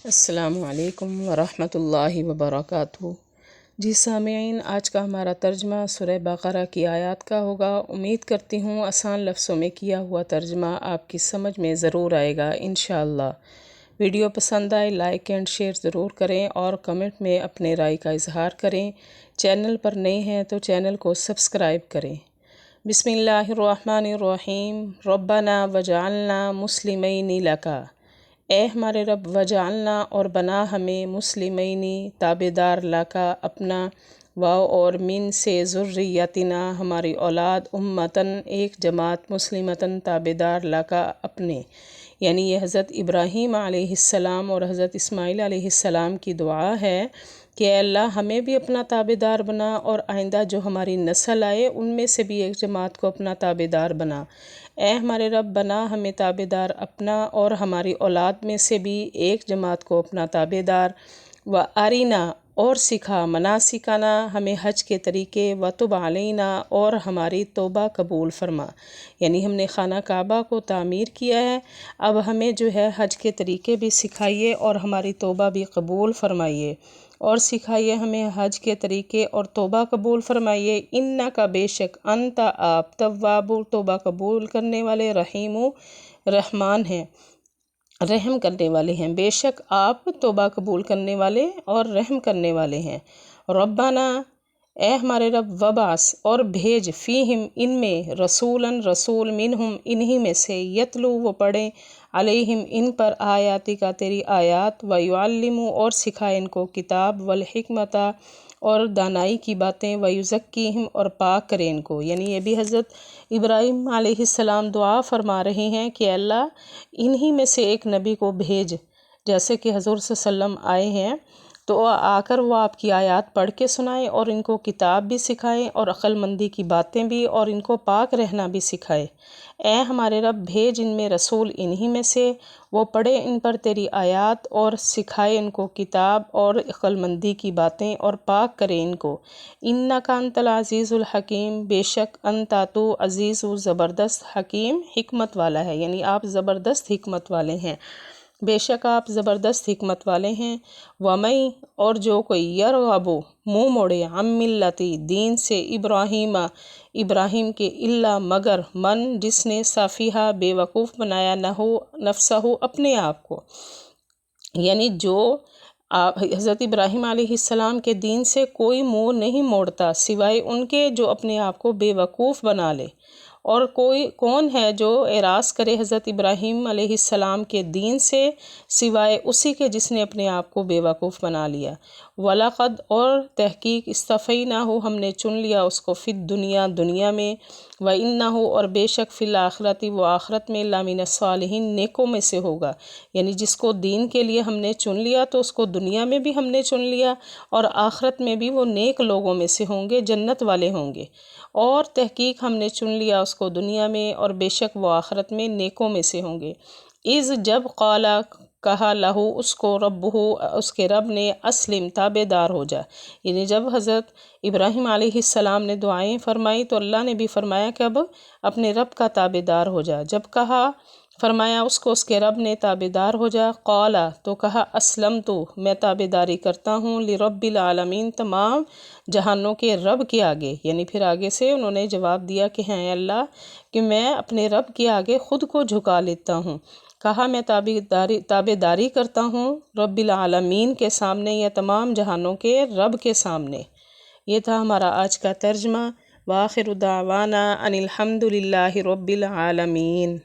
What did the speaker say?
السلام علیکم ورحمۃ اللہ وبرکاتہ۔ جی سامعین، آج کا ہمارا ترجمہ سورہ بقرہ کی آیات کا ہوگا۔ امید کرتی ہوں آسان لفظوں میں کیا ہوا ترجمہ آپ کی سمجھ میں ضرور آئے گا انشاءاللہ۔ ویڈیو پسند آئے لائک اینڈ شیئر ضرور کریں اور کمنٹ میں اپنے رائے کا اظہار کریں۔ چینل پر نئے ہیں تو چینل کو سبسکرائب کریں۔ بسم اللہ الرحمن الرحیم۔ ربنا وجعلنا مسلمین لکا، اے ہمارے رب، وجعلنا اور بنا ہمیں مسلمینی تابع دار لکا اپنا، واو اور من سے ذریتنا ہماری اولاد، امتن ایک جماعت، مسلمتن تابع دار لکا اپنے، یعنی یہ حضرت ابراہیم علیہ السلام اور حضرت اسماعیل علیہ السلام کی دعا ہے کہ اے اللہ ہمیں بھی اپنا تابع دار بنا اور آئندہ جو ہماری نسل آئے ان میں سے بھی ایک جماعت کو اپنا تابع دار بنا۔ اے ہمارے رب، بنا ہمیں تابع دار اپنا اور ہماری اولاد میں سے بھی ایک جماعت کو اپنا تابع دار، و ارینا اور سکھا، مناسکنا ہمیں حج کے طریقے، و تب علینا اور ہماری توبہ قبول فرما، یعنی ہم نے خانہ کعبہ کو تعمیر کیا ہے، اب ہمیں جو ہے حج کے طریقے بھی سکھائیے اور ہماری توبہ بھی قبول فرمائیے، اور سکھائیے ہمیں حج کے طریقے اور توبہ قبول فرمائیے۔ انکا بے شک، انت آپ، تواب توبہ قبول کرنے والے، رحیم رحمان ہیں، رحم کرنے والے ہیں، بے شک آپ توبہ قبول کرنے والے اور رحم کرنے والے ہیں۔ ربنا، اے ہمارے رب، وبعث اور بھیج، فیہم ان میں، رسولاً رسول، منہم انہی میں سے، یتلو وہ پڑھیں، علیہم ان پر، آیاتی کا تیری آیات، ویعلمو اور سکھائے ان کو کتاب، والحکمت اور دانائی کی باتیں، ویزکیہم اور پاک کرے ان کو، یعنی یہ بھی حضرت ابراہیم علیہ السلام دعا فرما رہے ہیں کہ اے اللہ انہی میں سے ایک نبی کو بھیج، جیسے کہ حضور صلی اللہ علیہ وسلم آئے ہیں تو آ کر وہ آپ کی آیات پڑھ کے سنائیں اور ان کو کتاب بھی سکھائیں اور عقل مندی کی باتیں بھی، اور ان کو پاک رہنا بھی سکھائے۔ اے ہمارے رب، بھیج ان میں رسول انہی میں سے، وہ پڑھے ان پر تیری آیات اور سکھائے ان کو کتاب اور عقل مندی کی باتیں اور پاک کرے ان کو۔ انکا انت العزیز الحکیم، بے شک انتا تو عزیز و زبردست، حکیم حکمت والا ہے، یعنی آپ زبردست حکمت والے ہیں، بے شک آپ زبردست حکمت والے ہیں۔ وَمَن اور جو کوئی، یرغب منہ موڑے، عن ملتی دین سے، ابراہیم کے، الا مگر، من جس نے، سفیہا بے وقوف بنایا، نفسہ اپنے آپ کو، یعنی جو حضرت ابراہیم علیہ السلام کے دین سے کوئی منہ نہیں موڑتا سوائے ان کے جو اپنے آپ کو بے وقوف بنا لے، اور کون ہے جو اعراض کرے حضرت ابراہیم علیہ السلام کے دین سے سوائے اسی کے جس نے اپنے آپ کو بے وقوف بنا لیا۔ وَلَقَدْ اور تحقیق، اصطفیناہ ہم نے چن لیا اس کو، فی الدنیا دنیا میں، وَإِنَّهُ اور بے شک، فی الآخرۃ وہ آخرت میں، لَمِنَ الصالحین نیکوں میں سے ہوگا، یعنی جس کو دین کے لیے ہم نے چن لیا تو اس کو دنیا میں بھی ہم نے چن لیا اور آخرت میں بھی وہ نیک لوگوں میں سے ہوں گے، جنت والے ہوں گے۔ اور تحقیق ہم نے چن لیا اس کو دنیا میں اور بے شک وہ آخرت میں نیکوں میں سے ہوں گے۔ اذ جب، قال کہا، لہو اس کو، ربہ اس کے رب نے، اسلم تابع دار ہو جا، یعنی جب حضرت ابراہیم علیہ السلام نے دعائیں فرمائی تو اللہ نے بھی فرمایا کہ اب اپنے رب کا تابع دار ہو جا، جب کہا فرمایا اس کو اس کے رب نے تابع دار ہو جا، قال تو کہا، اسلمت میں تابع داری کرتا ہوں، لرب العالمین تمام جہانوں کے رب کے آگے، یعنی پھر آگے سے انہوں نے جواب دیا کہ ہیں اللہ کہ میں اپنے رب کے آگے خود کو جھکا لیتا ہوں، کہا میں تابع داری کرتا ہوں رب العالمین کے سامنے یا تمام جہانوں کے رب کے سامنے۔ یہ تھا ہمارا آج کا ترجمہ۔ وآخر دعوانا ان الحمد للہ رب العالمین۔